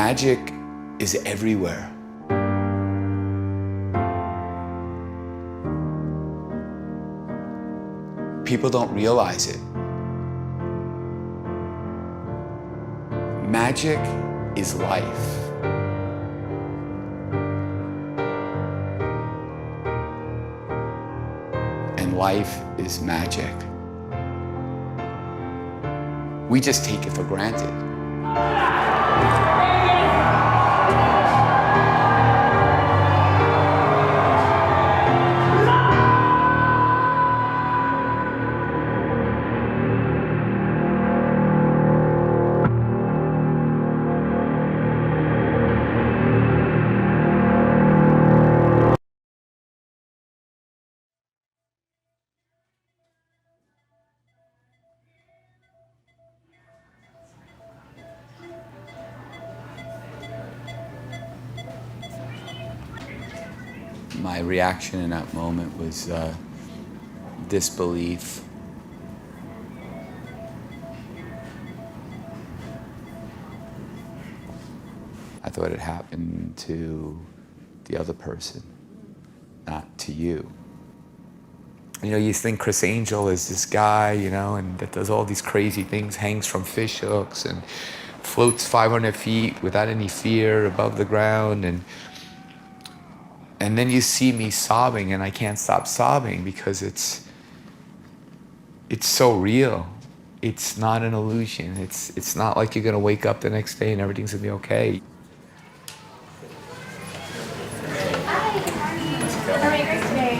Magic is everywhere. People don't realize it. Magic is life. And life is magic. We just take it for granted. My reaction in that moment was disbelief. I thought it happened to the other person, not to you. You know, you think Criss Angel is this guy, you know, and that does all these crazy things, hangs from fish hooks and floats 500 feet without any fear above the ground. And then you see me sobbing, and I can't stop sobbing because it's so real. It's not an illusion. It's not like you're gonna wake up the next day and everything's gonna be okay. Hi, good morning. How are you guys today?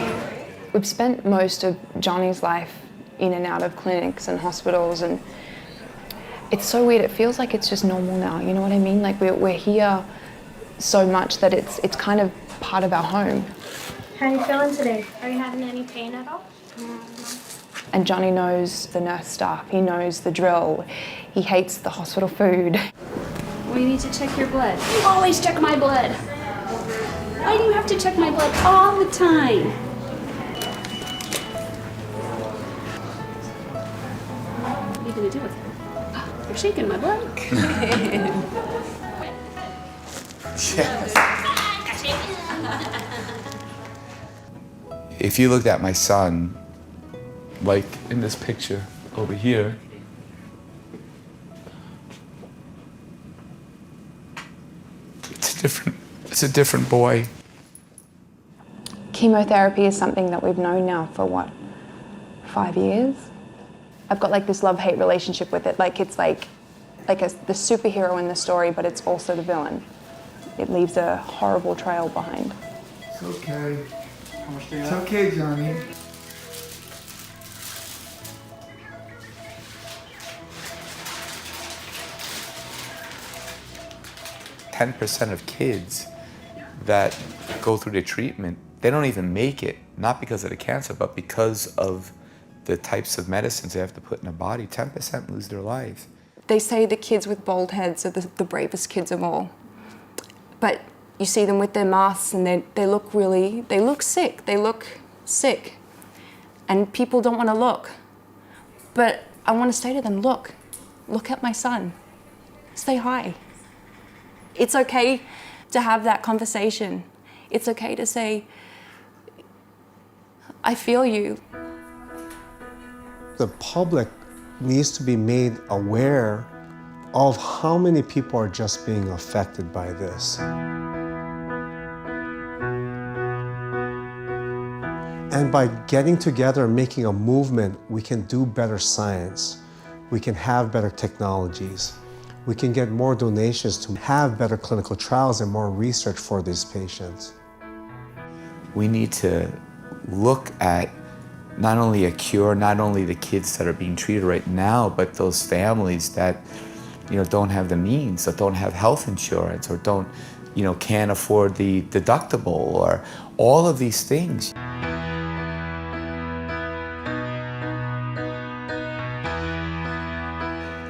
We've spent most of Johnny's life in and out of clinics and hospitals, and it's so weird. It feels like it's just normal now. You know what I mean? Like we're here so much that it's kind of part of our home. How are you feeling today? Are you having any pain at all? And Johnny knows the nurse staff, he knows the drill, he hates the hospital food. We need to check your blood. You always check my blood. Why do you have to check my blood all the time? What are you gonna do with it? You're shaking my blood. Yes. If you looked at my son, like in this picture over here, it's a different boy. Chemotherapy is something that we've known now for what, 5 years? I've got like this love-hate relationship with it. Like it's like the superhero in the story, but it's also the villain. It leaves a horrible trail behind. It's okay. It's okay, Johnny. %10 of kids that go through the treatment, they don't even make it, not because of the cancer, but because of the types of medicines they have to put in their body. 10% lose their life. They say the kids with bald heads are the bravest kids of all. But you see them with their masks and they look sick. And people don't want to look. But I want to say to them, look at my son. Say hi. It's okay to have that conversation. It's okay to say, I feel you. The public needs to be made aware of how many people are just being affected by this. And by getting together and making a movement, we can do better science. We can have better technologies. We can get more donations to have better clinical trials and more research for these patients. We need to look at not only a cure, not only the kids that are being treated right now, but those families that, you know, don't have the means, that don't have health insurance, or don't, you know, can't afford the deductible, or all of these things.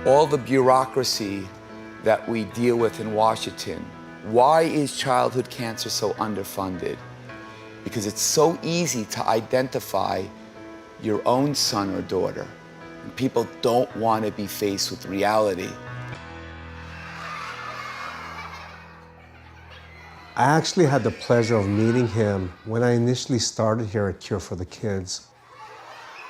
All the bureaucracy that we deal with in Washington. Why is childhood cancer so underfunded? Because it's so easy to identify your own son or daughter. And people don't want to be faced with reality. I actually had the pleasure of meeting him when I initially started here at Cure for the Kids.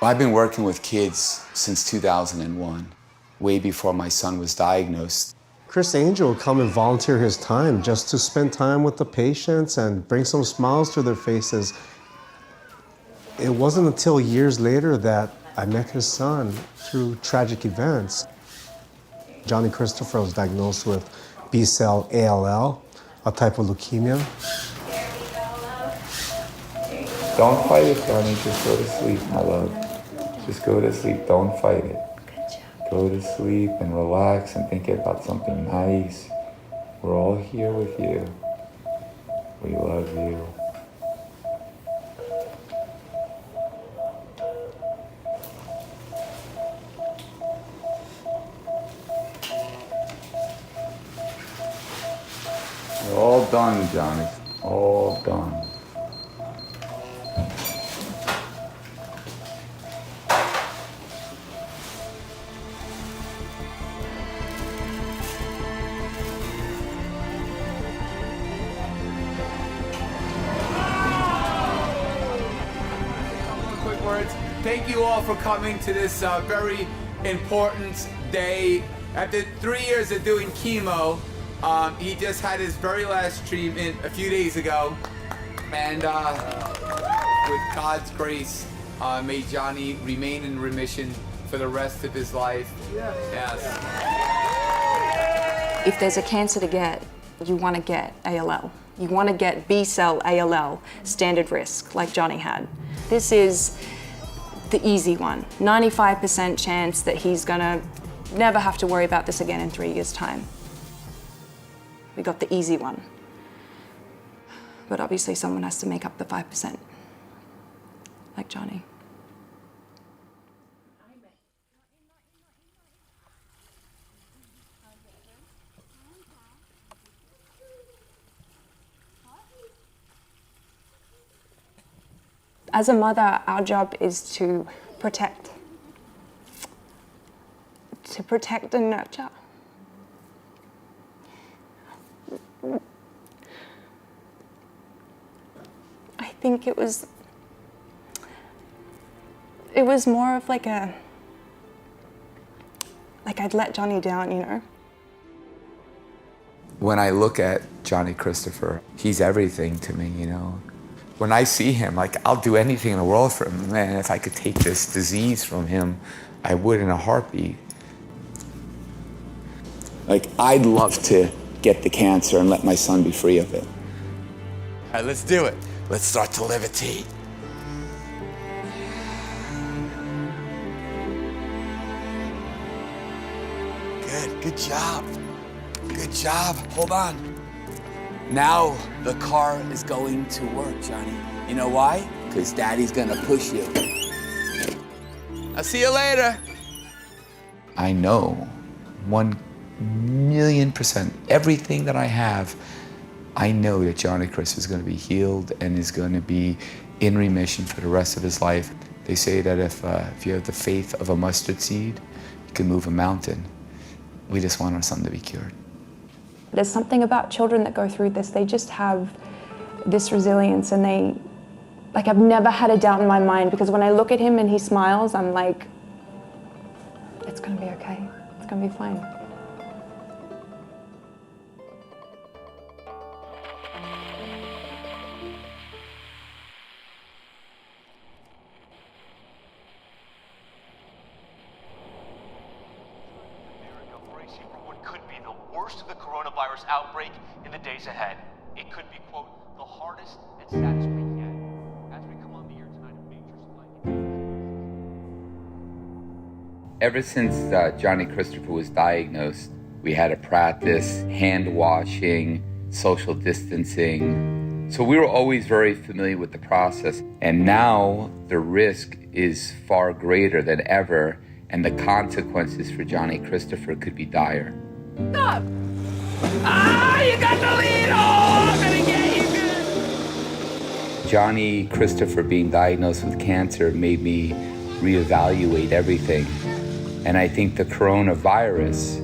I've been working with kids since 2001, way before my son was diagnosed. Criss Angel would come and volunteer his time just to spend time with the patients and bring some smiles to their faces. It wasn't until years later that I met his son through tragic events. Johnny Christopher was diagnosed with B-cell ALL, a type of leukemia. Don't fight it, Johnny. Just go to sleep, my love. Just go to sleep. Don't fight it. Go to sleep and relax and think about something nice. We're all here with you. We love you. We're all done, Johnny. All done. Quick words. Thank you all for coming to this very important day. After 3 years of doing chemo, he just had his very last treatment a few days ago, and with God's grace, may Johnny remain in remission for the rest of his life. Yes. If there's a cancer to get, you want to get ALL. You want to get B-cell ALL, standard risk, like Johnny had. This is the easy one. 95% chance that he's gonna never have to worry about this again in 3 years' time. We got the easy one. But obviously someone has to make up the 5%, like Johnny. As a mother, our job is to protect and nurture. I think it was more of like I'd let Johnny down, you know? When I look at Johnny Christopher, he's everything to me, you know? When I see him, like, I'll do anything in the world for him. Man, if I could take this disease from him, I would in a heartbeat. Like, I'd love to get the cancer and let my son be free of it. All right, let's do it. Let's start to levitate. Good job. Good job, hold on. Now the car is going to work, Johnny. You know why? Because Daddy's gonna push you. I'll see you later. I know 1,000,000%, everything that I have, I know that Johnny Criss is gonna be healed and is gonna be in remission for the rest of his life. They say that if you have the faith of a mustard seed, you can move a mountain. We just want our son to be cured. There's something about children that go through this, they just have this resilience, and I've never had a doubt in my mind, because when I look at him and he smiles, I'm like, it's gonna be okay, it's gonna be fine. Of the coronavirus outbreak in the days ahead. It could be, quote, the hardest and saddest week yet. As we come on the air tonight, a major spike. Ever since Johnny Christopher was diagnosed, we had to practice hand washing, social distancing. So we were always very familiar with the process. And now the risk is far greater than ever, and the consequences for Johnny Christopher could be dire. Stop! Ah, you got the lead! Oh, I'm gonna get you good! Johnny Christopher being diagnosed with cancer made me reevaluate everything. And I think the coronavirus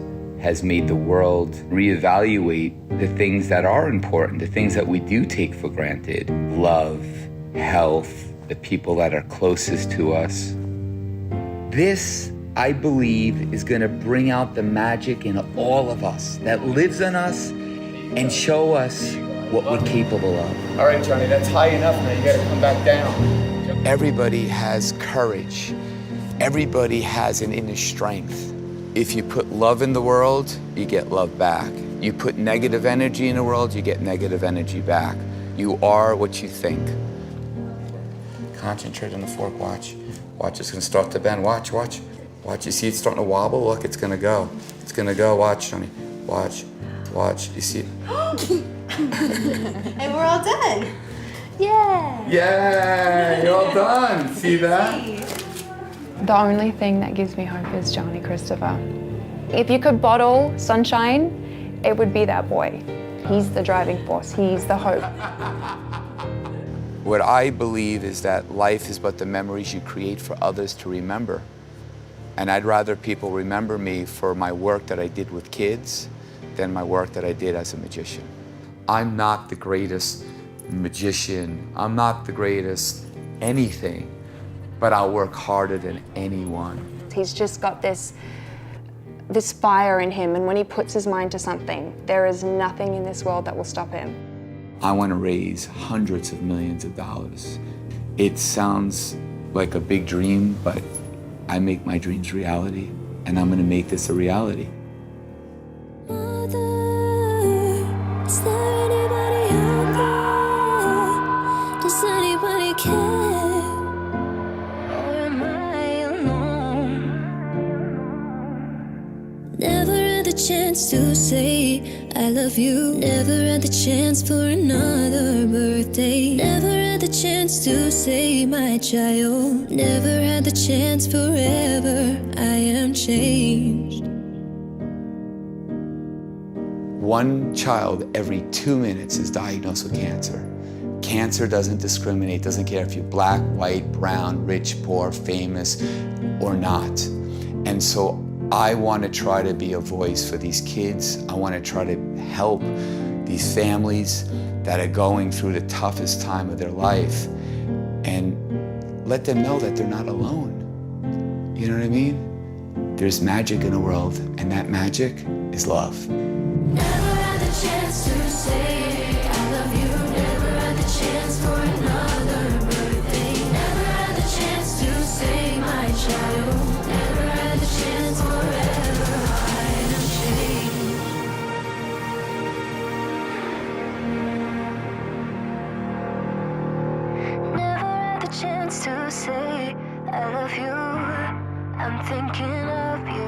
has made the world reevaluate the things that are important, the things that we do take for granted. Love, health, the people that are closest to us. This, I believe, is gonna bring out the magic in all of us that lives in us and show us what we're capable of. All right, Johnny, that's high enough now. You gotta come back down. Everybody has courage. Everybody has an inner strength. If you put love in the world, you get love back. You put negative energy in the world, you get negative energy back. You are what you think. Concentrate on the fork, watch. Watch, it's gonna start to bend, watch, watch. Watch, you see it's starting to wobble? Look, it's gonna go. It's gonna go, watch, Johnny. Watch, watch, you see it? And we're all done. Yeah. Yeah, you're all done. See that? The only thing that gives me hope is Johnny Christopher. If you could bottle sunshine, it would be that boy. He's the driving force. He's the hope. What I believe is that life is but the memories you create for others to remember. And I'd rather people remember me for my work that I did with kids than my work that I did as a magician. I'm not the greatest magician. I'm not the greatest anything, but I'll work harder than anyone. He's just got this fire in him, and when he puts his mind to something, there is nothing in this world that will stop him. I want to raise hundreds of millions of dollars. It sounds like a big dream, but I make my dreams reality, and I'm going to make this a reality. Mother, is there anybody out there? Does anybody care? Or am I alone? Never had the chance to say I love you. Never had the chance for another birthday. Never had the chance to say my child. Never had the chance forever. I am changed. One child every 2 minutes is diagnosed with cancer. Cancer doesn't discriminate, doesn't care if you're black, white, brown, rich, poor, famous, or not. And so I want to try to be a voice for these kids. I want to try to help these families that are going through the toughest time of their life and let them know that they're not alone. You know what I mean? There's magic in the world, and that magic is love. Never had the chance to say I love you. Never had the chance for another birthday. Never had the chance to say my child. Never had the chance forever. I am changed. Never had the chance to say I love you. I'm thinking of you.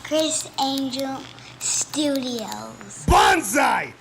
Criss Angel Studios. Bonsai!